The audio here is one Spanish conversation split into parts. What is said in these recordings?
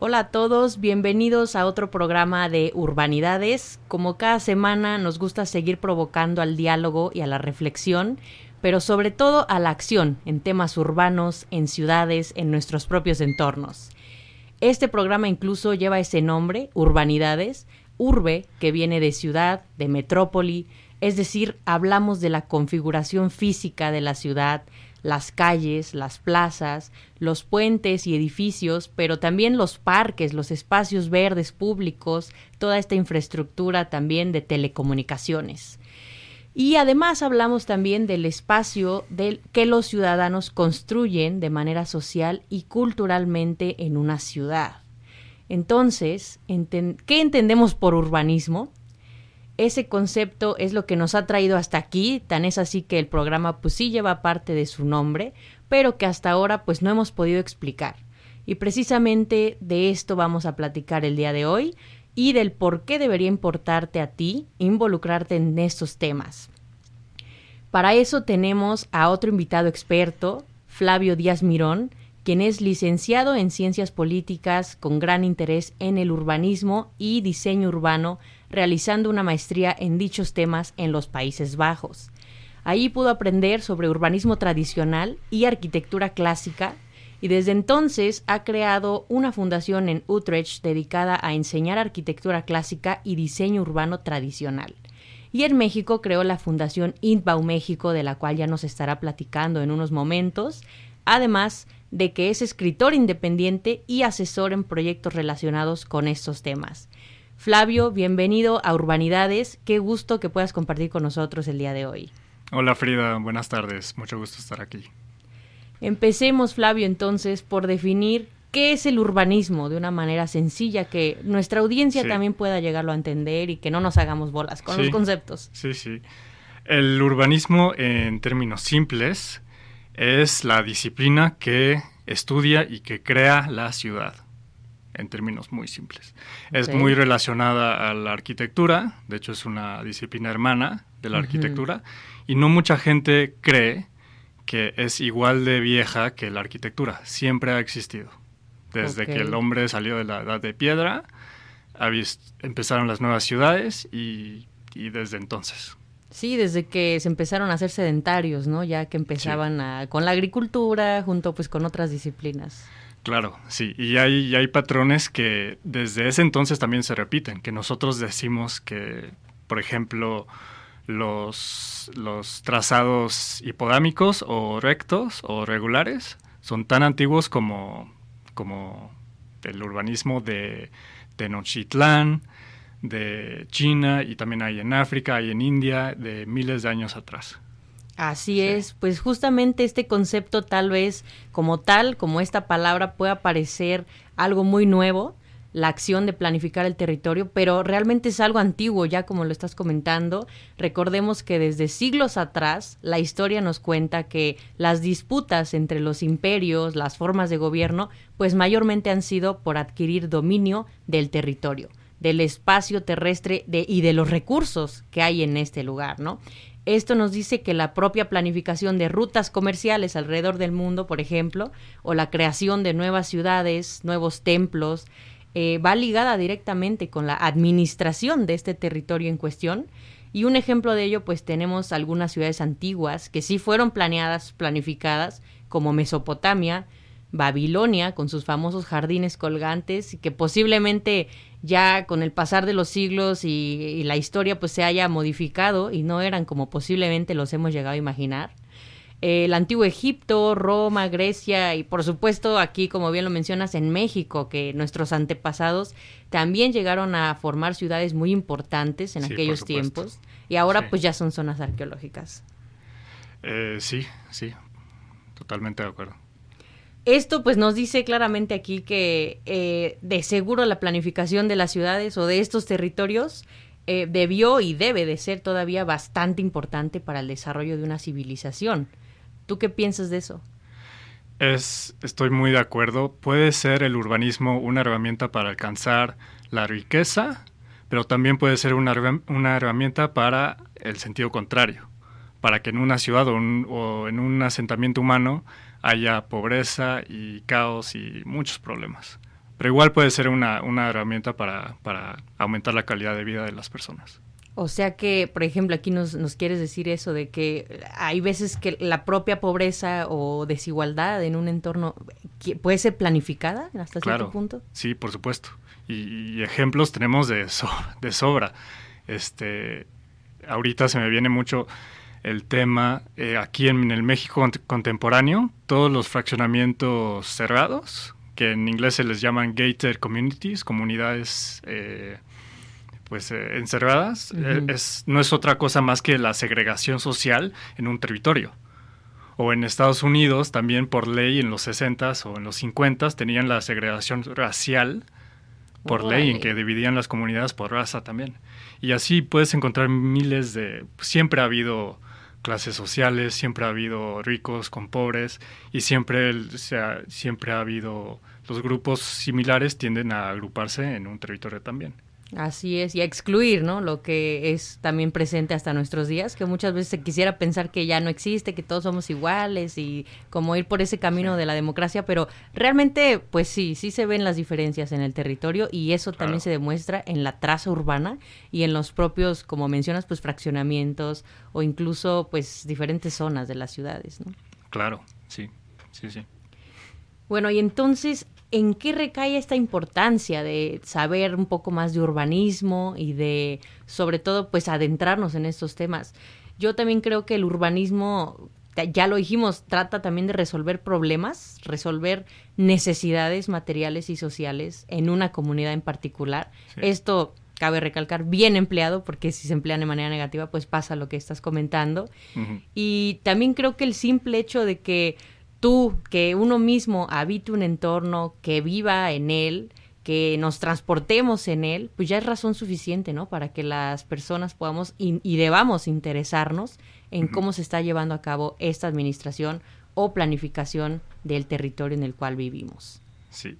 Hola a todos, bienvenidos a otro programa de Urbanidades. Como cada semana nos gusta seguir provocando al diálogo y a la reflexión, pero sobre todo a la acción en temas urbanos, en ciudades, en nuestros propios entornos. Este programa incluso lleva ese nombre, Urbanidades, urbe, que viene de ciudad, de metrópoli, es decir, hablamos de la configuración física de la ciudad, las calles, las plazas, los puentes y edificios, pero también los parques, los espacios verdes públicos, toda esta infraestructura también de telecomunicaciones. Y además hablamos también del espacio que los ciudadanos construyen de manera social y culturalmente en una ciudad. Entonces, ¿qué entendemos por urbanismo? Ese concepto es lo que nos ha traído hasta aquí, tan es así que el programa pues sí lleva parte de su nombre, pero que hasta ahora pues no hemos podido explicar. Y precisamente de esto vamos a platicar el día de hoy y del por qué debería importarte a ti involucrarte en estos temas. Para eso tenemos a otro invitado experto, Flavio Díaz Mirón, quien es licenciado en Ciencias Políticas con gran interés en el urbanismo y diseño urbano, realizando una maestría en dichos temas en los Países Bajos. Ahí pudo aprender sobre urbanismo tradicional y arquitectura clásica, y desde entonces ha creado una fundación en Utrecht dedicada a enseñar arquitectura clásica y diseño urbano tradicional. Y en México creó la Fundación INBAU México, de la cual ya nos estará platicando en unos momentos, además de que es escritor independiente y asesor en proyectos relacionados con estos temas. Flavio, bienvenido a Urbanidades. Qué gusto que puedas compartir con nosotros el día de hoy. Hola Frida, buenas tardes. Mucho gusto estar aquí. Empecemos, Flavio, entonces, por definir qué es el urbanismo de una manera sencilla, que nuestra audiencia también pueda llegarlo a entender y que no nos hagamos bolas con los conceptos. Sí. El urbanismo, en términos simples, es la disciplina que estudia y que crea la ciudad, en términos muy simples. Okay. Es muy relacionada a la arquitectura, de hecho es una disciplina hermana de la arquitectura, y no mucha gente cree que es igual de vieja que la arquitectura. Siempre ha existido. Desde que el hombre salió de la edad de piedra, empezaron las nuevas ciudades y desde entonces. Sí, desde que se empezaron a hacer sedentarios, ¿no? Ya que empezaban con la agricultura junto pues con otras disciplinas. Claro, sí, y hay patrones que desde ese entonces también se repiten, que nosotros decimos que, por ejemplo, los trazados hipodámicos o rectos o regulares son tan antiguos como el urbanismo de Tenochtitlán, de China, y también hay en África, hay en India, de miles de años atrás. Así es, pues justamente este concepto tal vez como esta palabra pueda parecer algo muy nuevo, la acción de planificar el territorio, pero realmente es algo antiguo, ya como lo estás comentando. Recordemos que desde siglos atrás la historia nos cuenta que las disputas entre los imperios, las formas de gobierno, pues mayormente han sido por adquirir dominio del territorio, del espacio terrestre y de los recursos que hay en este lugar, ¿no? Esto nos dice que la propia planificación de rutas comerciales alrededor del mundo, por ejemplo, o la creación de nuevas ciudades, nuevos templos, va ligada directamente con la administración de este territorio en cuestión. Y un ejemplo de ello, pues tenemos algunas ciudades antiguas que sí fueron planificadas, como Mesopotamia, Babilonia, con sus famosos jardines colgantes, y que posiblemente ya con el pasar de los siglos y la historia pues se haya modificado y no eran como posiblemente los hemos llegado a imaginar. El antiguo Egipto, Roma, Grecia y por supuesto aquí, como bien lo mencionas, en México, que nuestros antepasados también llegaron a formar ciudades muy importantes en aquellos tiempos, y ahora pues ya son zonas arqueológicas. Sí, totalmente de acuerdo. Esto pues nos dice claramente aquí que de seguro la planificación de las ciudades o de estos territorios debió y debe de ser todavía bastante importante para el desarrollo de una civilización. ¿Tú qué piensas de eso? Estoy muy de acuerdo. Puede ser el urbanismo una herramienta para alcanzar la riqueza, pero también puede ser una herramienta para el sentido contrario, para que en una ciudad o en un asentamiento humano haya pobreza y caos y muchos problemas. Pero igual puede ser una herramienta para aumentar la calidad de vida de las personas. O sea que, por ejemplo, aquí nos quieres decir eso de que hay veces que la propia pobreza o desigualdad en un entorno puede ser planificada hasta cierto punto. Sí, por supuesto. Y ejemplos tenemos de sobra. Ahorita se me viene mucho el tema, aquí en el México contemporáneo, todos los fraccionamientos cerrados, que en inglés se les llaman gated communities, comunidades encerradas, no es otra cosa más que la segregación social en un territorio. O en Estados Unidos, también por ley en los 60s o en los 50s, tenían la segregación racial por ley, en que dividían las comunidades por raza también. Y así puedes encontrar miles siempre ha habido clases sociales, siempre ha habido ricos con pobres, y siempre ha habido, los grupos similares tienden a agruparse en un territorio también. Así es, y a excluir, ¿no? Lo que es también presente hasta nuestros días, que muchas veces se quisiera pensar que ya no existe, que todos somos iguales y como ir por ese camino de la democracia, pero realmente, pues sí se ven las diferencias en el territorio y eso también se demuestra en la traza urbana y en los propios, como mencionas, pues fraccionamientos o incluso pues diferentes zonas de las ciudades, ¿no? Claro, sí. Bueno, y entonces, ¿en qué recae esta importancia de saber un poco más de urbanismo y de, sobre todo, pues adentrarnos en estos temas? Yo también creo que el urbanismo, ya lo dijimos, trata también de resolver problemas, resolver necesidades materiales y sociales en una comunidad en particular. Sí. Esto, cabe recalcar, bien empleado, porque si se emplean de manera negativa, pues pasa lo que estás comentando. Uh-huh. Y también creo que el simple hecho de que que uno mismo habite un entorno, que viva en él, que nos transportemos en él, pues ya es razón suficiente, ¿no? Para que las personas podamos y debamos interesarnos en cómo se está llevando a cabo esta administración o planificación del territorio en el cual vivimos. Sí.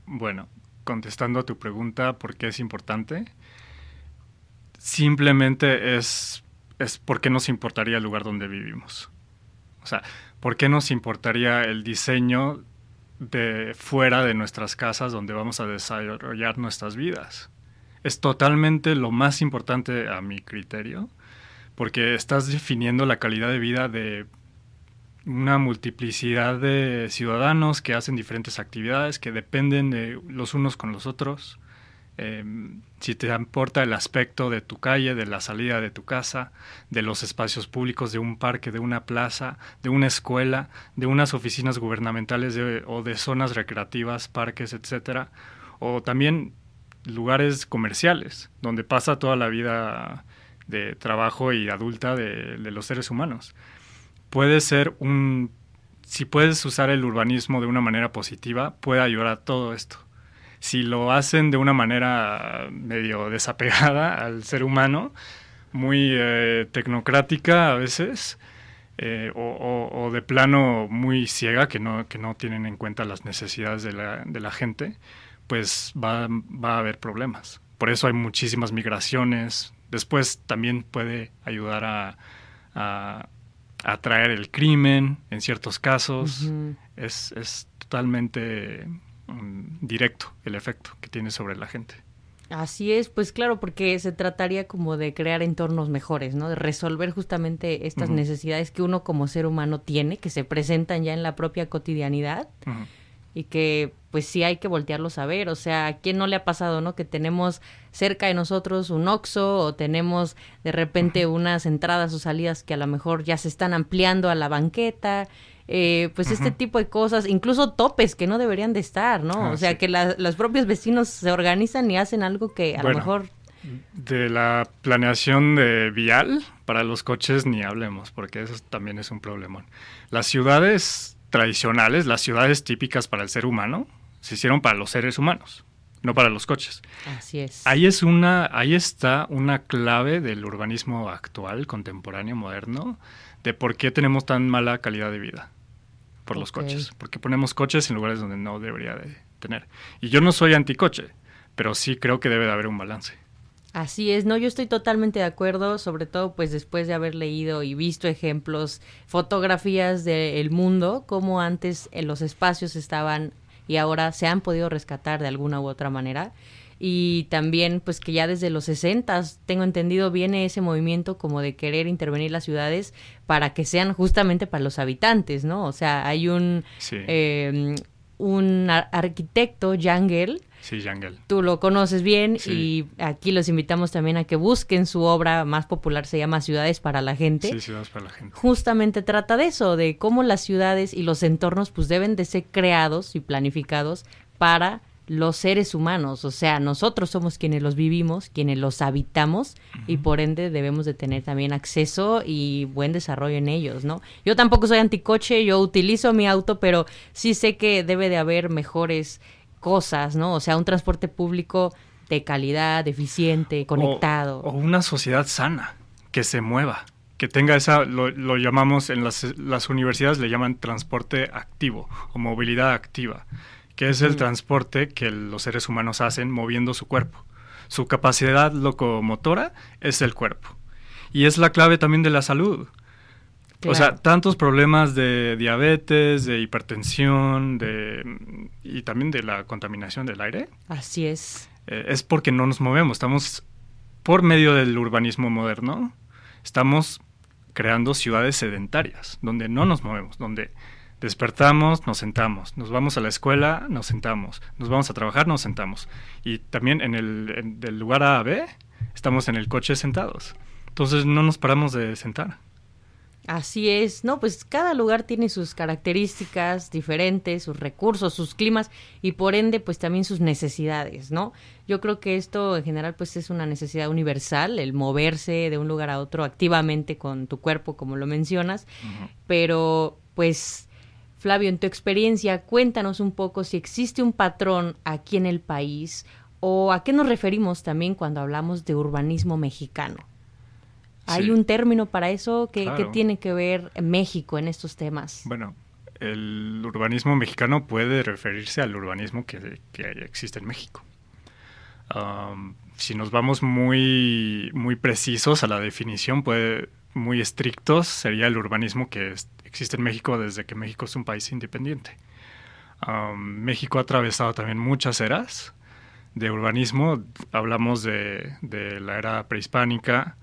Bueno, contestando a tu pregunta, ¿por qué es importante? Simplemente es por qué nos importaría el lugar donde vivimos. O sea, ¿por qué nos importaría el diseño de fuera de nuestras casas donde vamos a desarrollar nuestras vidas? Es totalmente lo más importante a mi criterio, porque estás definiendo la calidad de vida de una multiplicidad de ciudadanos que hacen diferentes actividades, que dependen de los unos con los otros. Si te importa el aspecto de tu calle, de la salida de tu casa, de los espacios públicos, de un parque, de una plaza, de una escuela, de unas oficinas gubernamentales o de zonas recreativas, parques, etcétera, o también lugares comerciales, donde pasa toda la vida de trabajo y adulta de los seres humanos. Si puedes usar el urbanismo de una manera positiva, puede ayudar a todo esto. Si lo hacen de una manera medio desapegada al ser humano, muy tecnocrática a veces, o de plano muy ciega, que no tienen en cuenta las necesidades de la gente, pues va a haber problemas. Por eso hay muchísimas migraciones. Después también puede ayudar a atraer el crimen en ciertos casos. Uh-huh. Es totalmente directo el efecto que tiene sobre la gente. Así es, pues claro, porque se trataría como de crear entornos mejores, ¿no? De resolver justamente estas uh-huh. necesidades que uno como ser humano tiene, que se presentan ya en la propia cotidianidad uh-huh. y que pues sí hay que voltearlos a ver. O sea, ¿a quién no le ha pasado, no? Que tenemos cerca de nosotros un Oxxo o tenemos de repente uh-huh. unas entradas o salidas que a lo mejor ya se están ampliando a la banqueta. Pues uh-huh. este tipo de cosas, incluso topes que no deberían de estar, ¿no? O sea, sí. Que los propios vecinos se organizan y hacen algo que a lo mejor... De la planeación de vial para los coches ni hablemos, porque eso también es un problemón. Las ciudades tradicionales, las ciudades típicas para el ser humano, se hicieron para los seres humanos, no para los coches. Así es. Ahí está una clave del urbanismo actual, contemporáneo, moderno, de por qué tenemos tan mala calidad de vida por los coches. Porque ponemos coches en lugares donde no debería de tener. Y yo no soy anticoche, pero sí creo que debe de haber un balance. Así es, no, yo estoy totalmente de acuerdo, sobre todo pues después de haber leído y visto ejemplos, fotografías del mundo, cómo antes los espacios estaban y ahora se han podido rescatar de alguna u otra manera. Y también pues que ya desde los 60s, tengo entendido, viene ese movimiento como de querer intervenir las ciudades para que sean justamente para los habitantes, ¿no? O sea, hay un arquitecto, Yangel. Sí, Yangel. Tú lo conoces bien, sí. Y aquí los invitamos también a que busquen su obra más popular, se llama Ciudades para la Gente. Sí, Ciudades para la Gente. Justamente trata de eso, de cómo las ciudades y los entornos pues deben de ser creados y planificados para los seres humanos, o sea, nosotros somos quienes los vivimos, quienes los habitamos, y por ende debemos de tener también acceso y buen desarrollo en ellos, ¿no? Yo tampoco soy anticoche, yo utilizo mi auto, pero sí sé que debe de haber mejores cosas, ¿no? O sea, un transporte público de calidad, eficiente, conectado. O una sociedad sana, que se mueva, que tenga esa, lo llamamos en las universidades, le llaman transporte activo o movilidad activa, que es el transporte que los seres humanos hacen moviendo su cuerpo. Su capacidad locomotora es el cuerpo. Y es la clave también de la salud. Claro. O sea, tantos problemas de diabetes, de hipertensión, y también de la contaminación del aire. Así es. Es porque no nos movemos. Estamos, por medio del urbanismo moderno, estamos creando ciudades sedentarias, donde no nos movemos, donde despertamos, nos sentamos, nos vamos a la escuela, nos sentamos, nos vamos a trabajar, nos sentamos. Y también del lugar A a B, estamos en el coche sentados. Entonces no nos paramos de sentar. Así es, no, pues cada lugar tiene sus características diferentes, sus recursos, sus climas y por ende pues también sus necesidades, ¿no? Yo creo que esto en general pues es una necesidad universal, el moverse de un lugar a otro activamente con tu cuerpo, como lo mencionas, pero pues Flavio, en tu experiencia, cuéntanos un poco si existe un patrón aquí en el país o a qué nos referimos también cuando hablamos de urbanismo mexicano. ¿Hay un término para eso? Claro. ¿Qué tiene que ver México en estos temas? Bueno, el urbanismo mexicano puede referirse al urbanismo que existe en México. Si nos vamos muy, muy precisos a la definición, muy estrictos, sería el urbanismo que existe en México desde que México es un país independiente. México ha atravesado también muchas eras de urbanismo. Hablamos de la era prehispánica,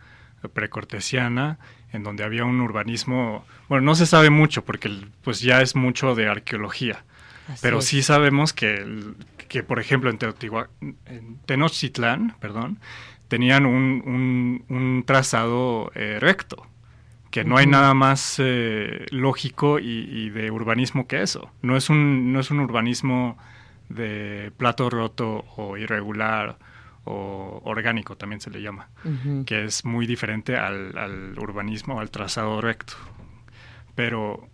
precortesiana, en donde había un urbanismo, bueno, no se sabe mucho porque pues ya es mucho de arqueología, pero sí sabemos que por ejemplo en Tenochtitlán, tenían un trazado recto, que no hay nada más lógico y de urbanismo que eso. No es un urbanismo de plato roto o irregular o orgánico, también se le llama, que es muy diferente al urbanismo, al trazado recto. Pero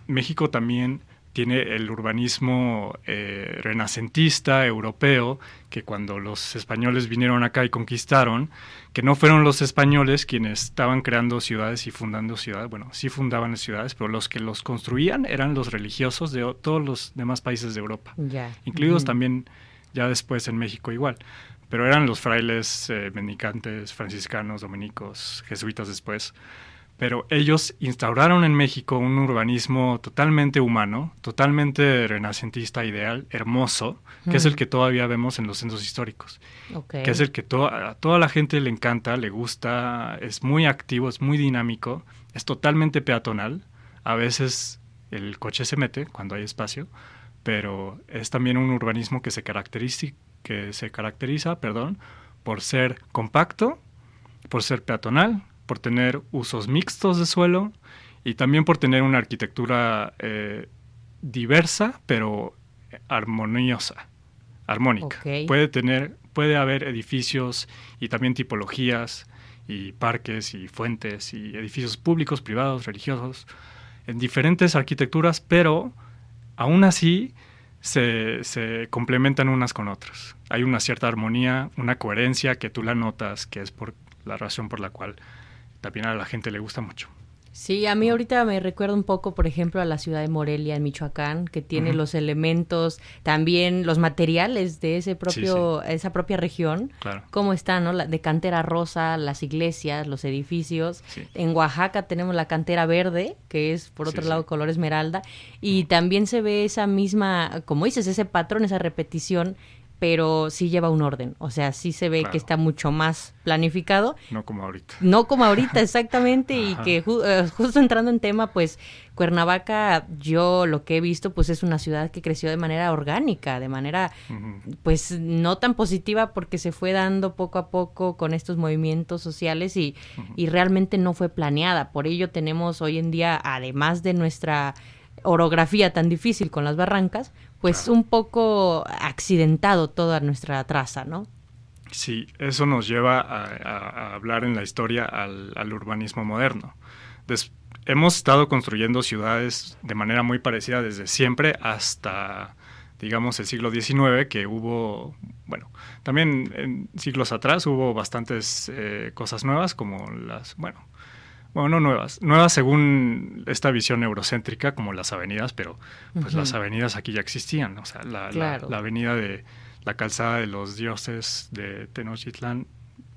México también tiene el urbanismo renacentista, europeo, que cuando los españoles vinieron acá y conquistaron, que no fueron los españoles quienes estaban creando ciudades y fundando ciudades, bueno, sí fundaban ciudades, pero los que los construían eran los religiosos de todos los demás países de Europa, incluidos también ya después en México igual. Pero eran los frailes mendicantes, franciscanos, dominicos, jesuitas después. Pero ellos instauraron en México un urbanismo totalmente humano, totalmente renacentista, ideal, hermoso, que es el que todavía vemos en los centros históricos. Que es el que a toda la gente le encanta, le gusta, es muy activo, es muy dinámico, es totalmente peatonal. A veces el coche se mete cuando hay espacio, pero es también un urbanismo que se caracteriza, por ser compacto, por ser peatonal, por tener usos mixtos de suelo y también por tener una arquitectura diversa, pero armoniosa, armónica. Puede haber edificios y también tipologías y parques y fuentes y edificios públicos, privados, religiosos, en diferentes arquitecturas, pero aún así se complementan unas con otras. Hay una cierta armonía, una coherencia que tú la notas, que es por la razón por la cual también a la gente le gusta mucho. Sí, a mí ahorita me recuerda un poco, por ejemplo, a la ciudad de Morelia, en Michoacán, que tiene los elementos, también los materiales de esa propia región, Claro. cómo están, ¿no? De cantera rosa, las iglesias, los edificios. Sí. En Oaxaca tenemos la cantera verde, que es, por otro lado, color esmeralda, y también se ve esa misma, como dices, ese patrón, esa repetición, pero sí lleva un orden, o sea, sí se ve que está mucho más planificado. No como ahorita. No como ahorita, exactamente, y que justo entrando en tema, pues Cuernavaca, yo lo que he visto, pues es una ciudad que creció de manera orgánica, de manera, pues no tan positiva, porque se fue dando poco a poco con estos movimientos sociales y realmente no fue planeada. Por ello tenemos hoy en día, además de nuestra orografía tan difícil con las barrancas, pues un poco accidentado toda nuestra traza, ¿no? Sí, eso nos lleva a hablar en la historia al urbanismo moderno. Hemos estado construyendo ciudades de manera muy parecida desde siempre hasta, digamos, el siglo XIX, que hubo, bueno, también en siglos atrás hubo bastantes cosas nuevas, como no nuevas según esta visión eurocéntrica, como las avenidas, pero pues las avenidas aquí ya existían, o sea, la avenida de la calzada de los dioses de Tenochtitlán.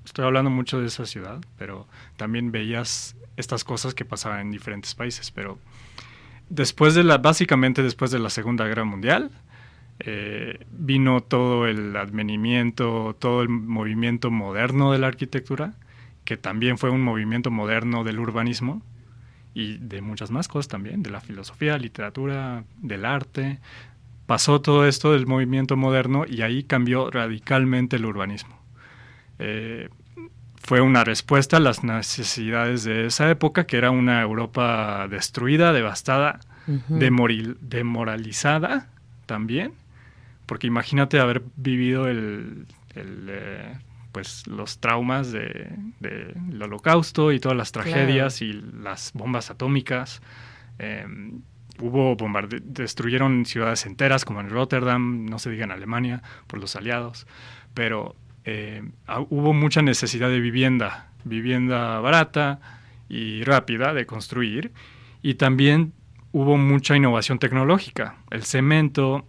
Estoy hablando mucho de esa ciudad, pero también veías estas cosas que pasaban en diferentes países. Pero básicamente después de la Segunda Guerra Mundial, vino todo el advenimiento, todo el movimiento moderno de la arquitectura, que también fue un movimiento moderno del urbanismo y de muchas más cosas también, de la filosofía, literatura, del arte. Pasó todo esto del movimiento moderno y ahí cambió radicalmente el urbanismo. Fue una respuesta a las necesidades de esa época, que era una Europa destruida, devastada, demoralizada también, porque imagínate haber vivido pues los traumas del Holocausto y todas las tragedias y las bombas atómicas. Destruyeron ciudades enteras, como en Rotterdam, no se diga en Alemania, por los aliados, pero hubo mucha necesidad de vivienda barata y rápida de construir, y también hubo mucha innovación tecnológica. El cemento,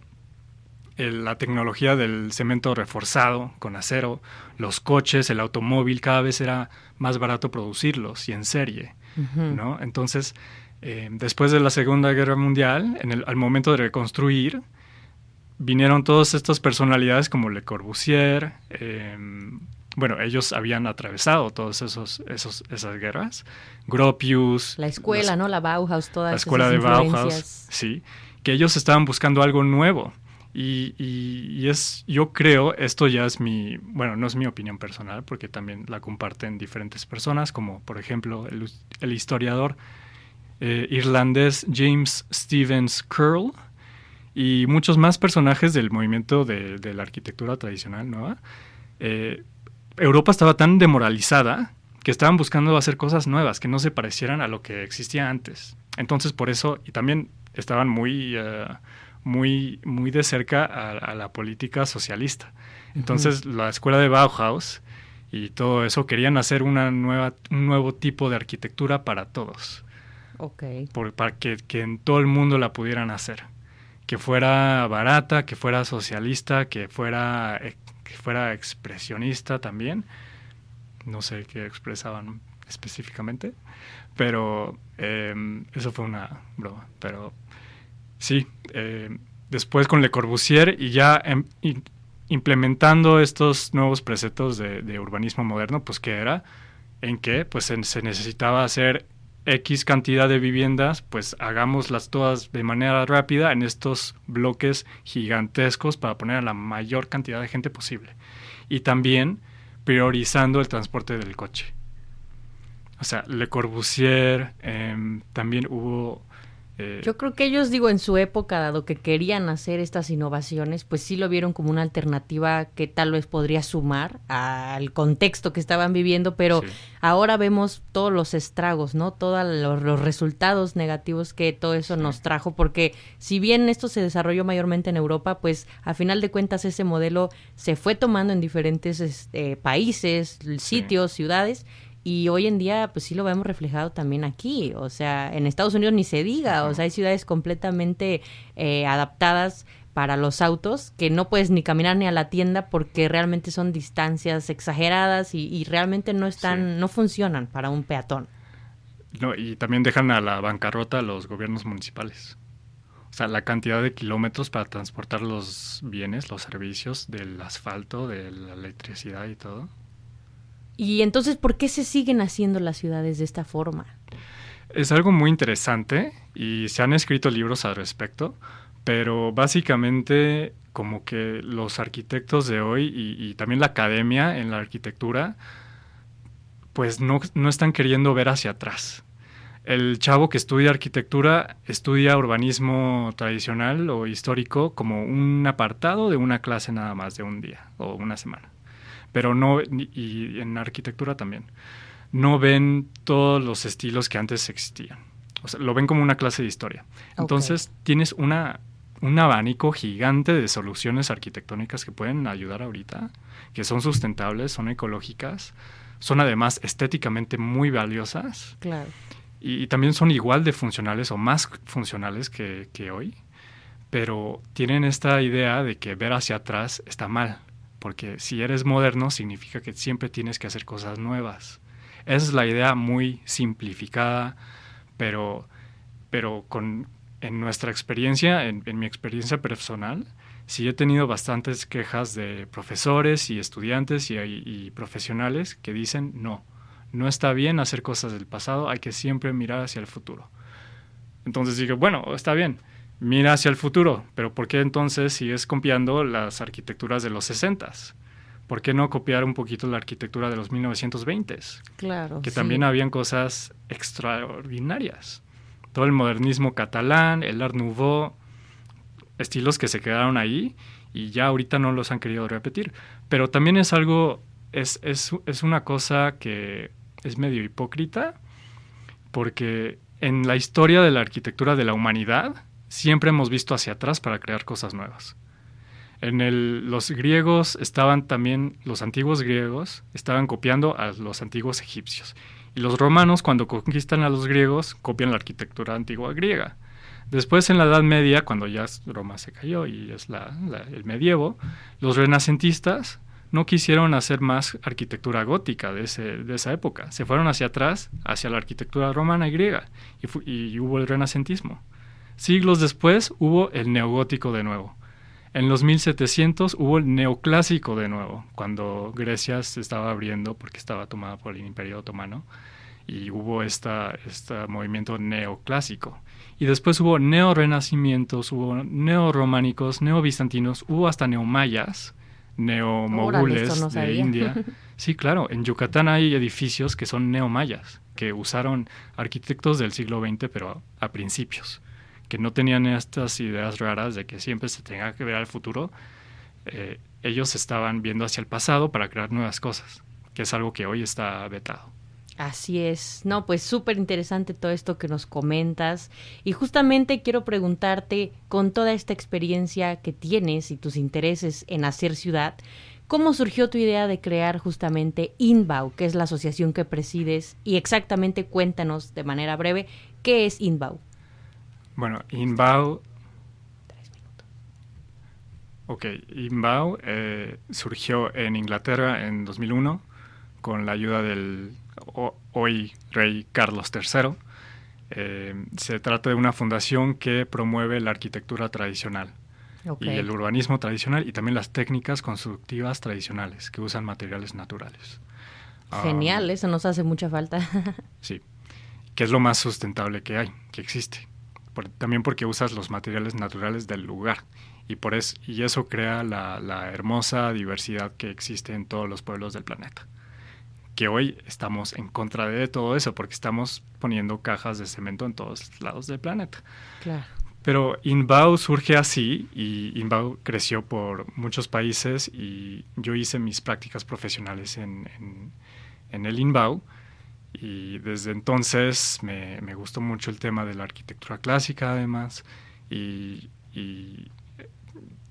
la tecnología del cemento reforzado con acero, los coches, el automóvil, cada vez era más barato producirlos y en serie, ¿no? Entonces, después de la Segunda Guerra Mundial, al momento de reconstruir, vinieron todas estas personalidades como Le Corbusier. Ellos habían atravesado todas esas guerras. Gropius. La escuela, ¿no? La Bauhaus, todas esas influencias. La escuela de Bauhaus, sí. Que ellos estaban buscando algo nuevo. Y yo creo, esto ya es no es mi opinión personal, porque también la comparten diferentes personas, como por ejemplo el historiador irlandés James Stephens Curl y muchos más personajes del movimiento de la arquitectura tradicional nueva. Europa estaba tan demoralizada que estaban buscando hacer cosas nuevas que no se parecieran a lo que existía antes. Entonces, por eso, y también estaban muy de cerca a la política socialista. Entonces, la escuela de Bauhaus y todo eso querían hacer un nuevo tipo de arquitectura para todos. Okay. Para que en todo el mundo la pudieran hacer. Que fuera barata, que fuera socialista, que fuera expresionista también. No sé qué expresaban específicamente, pero eso fue una broma. Pero sí, después con Le Corbusier y ya implementando estos nuevos preceptos de urbanismo moderno, pues ¿qué era? En que pues se necesitaba hacer X cantidad de viviendas, pues hagámoslas todas de manera rápida en estos bloques gigantescos para poner a la mayor cantidad de gente posible. Y también priorizando el transporte del coche. O sea, Le Corbusier, también hubo... Yo creo que ellos, en su época, dado que querían hacer estas innovaciones, pues sí lo vieron como una alternativa que tal vez podría sumar al contexto que estaban viviendo, pero ahora vemos todos los estragos, ¿no? Todos los resultados negativos que todo eso nos trajo, porque si bien esto se desarrolló mayormente en Europa, pues a final de cuentas ese modelo se fue tomando en diferentes países, sitios, ciudades, y hoy en día pues sí lo vemos reflejado también aquí, o sea, en Estados Unidos ni se diga, o sea, hay ciudades completamente adaptadas para los autos, que no puedes ni caminar ni a la tienda porque realmente son distancias exageradas y realmente no funcionan para un peatón. No, y también dejan a la bancarrota a los gobiernos municipales. O sea, la cantidad de kilómetros para transportar los bienes, los servicios del asfalto, de la electricidad y todo. Y entonces, ¿por qué se siguen haciendo las ciudades de esta forma? Es algo muy interesante y se han escrito libros al respecto, pero básicamente como que los arquitectos de hoy y también la academia en la arquitectura, pues no están queriendo ver hacia atrás. El chavo que estudia arquitectura estudia urbanismo tradicional o histórico como un apartado de una clase nada más de un día o una semana. Pero no, y en arquitectura también, no ven todos los estilos que antes existían. O sea, lo ven como una clase de historia. Entonces tienes un abanico gigante de soluciones arquitectónicas que pueden ayudar ahorita, que son sustentables, son ecológicas, son además estéticamente muy valiosas. Claro. Y también son igual de funcionales o más funcionales que hoy, pero tienen esta idea de que ver hacia atrás está mal, porque si eres moderno significa que siempre tienes que hacer cosas nuevas. Esa es la idea muy simplificada, pero en nuestra experiencia, en mi experiencia personal, sí he tenido bastantes quejas de profesores y estudiantes y profesionales que dicen no está bien hacer cosas del pasado, hay que siempre mirar hacia el futuro. Entonces digo, bueno, está bien, mira hacia el futuro, pero ¿por qué entonces sigues copiando las arquitecturas de los 60s? ¿Por qué no copiar un poquito la arquitectura de los 1920s? Claro, que también habían cosas extraordinarias. Todo el modernismo catalán, el Art Nouveau, estilos que se quedaron ahí y ya ahorita no los han querido repetir. Pero también es algo, es una cosa que es medio hipócrita, porque en la historia de la arquitectura de la humanidad siempre hemos visto hacia atrás para crear cosas nuevas. Los griegos los antiguos griegos estaban copiando a los antiguos egipcios. Y los romanos, cuando conquistan a los griegos, copian la arquitectura antigua griega. Después, en la Edad Media, cuando ya Roma se cayó y es el medievo, los renacentistas no quisieron hacer más arquitectura gótica de esa época. Se fueron hacia atrás, hacia la arquitectura romana y griega, y hubo el renacentismo. Siglos después hubo el neogótico de nuevo. En los 1700 hubo el neoclásico de nuevo, cuando Grecia se estaba abriendo porque estaba tomada por el Imperio Otomano, y hubo este movimiento neoclásico. Y después hubo neorrenacimientos, hubo neorrománicos, neobizantinos, hubo hasta neomayas, neomogules de India. Sí, claro, en Yucatán hay edificios que son neomayas, que usaron arquitectos del siglo XX, pero a principios, que no tenían estas ideas raras de que siempre se tenga que ver al futuro. Ellos estaban viendo hacia el pasado para crear nuevas cosas, que es algo que hoy está vetado. Así es. No, pues súper interesante todo esto que nos comentas. Y justamente quiero preguntarte, con toda esta experiencia que tienes y tus intereses en hacer ciudad, ¿cómo surgió tu idea de crear justamente INBAU, que es la asociación que presides? Y exactamente cuéntanos de manera breve, ¿qué es INBAU? Bueno, INBAU... 3 minutos. Ok, INBAU surgió en Inglaterra en 2001 con la ayuda del hoy rey Carlos III. Se trata de una fundación que promueve la arquitectura tradicional y el urbanismo tradicional y también las técnicas constructivas tradicionales que usan materiales naturales. Genial, eso nos hace mucha falta. Sí, que es lo más sustentable que existe. También porque usas los materiales naturales del lugar y eso crea la hermosa diversidad que existe en todos los pueblos del planeta. Que hoy estamos en contra de todo eso porque estamos poniendo cajas de cemento en todos lados del planeta. Claro. Pero INBAU surge así y INBAU creció por muchos países y yo hice mis prácticas profesionales en el INBAU y desde entonces me gustó mucho el tema de la arquitectura clásica además y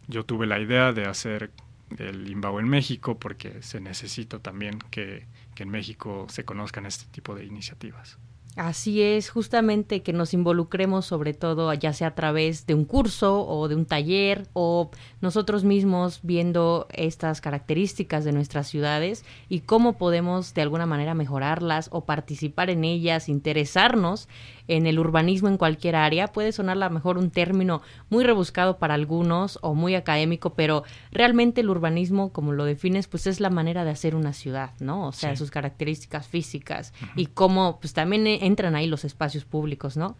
yo tuve la idea de hacer del INBAU en México, porque se necesita también que en México se conozcan este tipo de iniciativas. Así es, justamente que nos involucremos sobre todo ya sea a través de un curso o de un taller o nosotros mismos viendo estas características de nuestras ciudades y cómo podemos de alguna manera mejorarlas o participar en ellas, interesarnos en el urbanismo en cualquier área. Puede sonar a lo mejor un término muy rebuscado para algunos o muy académico, pero realmente el urbanismo, como lo defines, pues es la manera de hacer una ciudad, ¿no? O sea, sí, sus características físicas y cómo pues también entran ahí los espacios públicos, ¿no?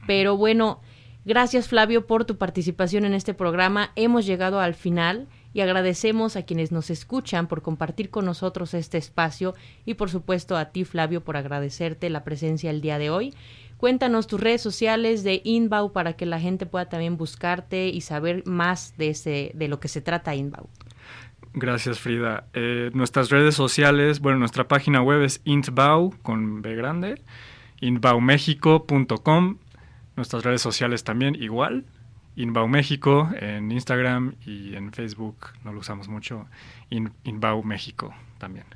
Pero bueno, gracias Flavio por tu participación en este programa. Hemos llegado al final y agradecemos a quienes nos escuchan por compartir con nosotros este espacio y por supuesto a ti Flavio por agradecerte la presencia el día de hoy. Cuéntanos tus redes sociales de INBAU para que la gente pueda también buscarte y saber más de lo que se trata INBAU. Gracias, Frida. Nuestras redes sociales, bueno, nuestra página web es intbau, con B grande, inbaumexico.com. Nuestras redes sociales también igual, INBAU México en Instagram y en Facebook, no lo usamos mucho, INBAU México también.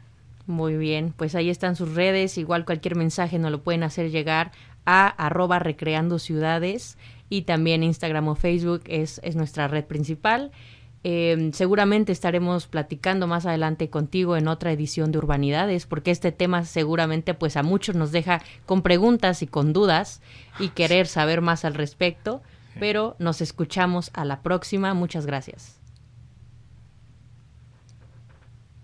Muy bien, pues ahí están sus redes, igual cualquier mensaje nos lo pueden hacer llegar a @recreandociudades y también Instagram o Facebook es nuestra red principal. Seguramente estaremos platicando más adelante contigo en otra edición de Urbanidades, porque este tema seguramente pues a muchos nos deja con preguntas y con dudas y querer saber más al respecto, pero nos escuchamos a la próxima. Muchas gracias.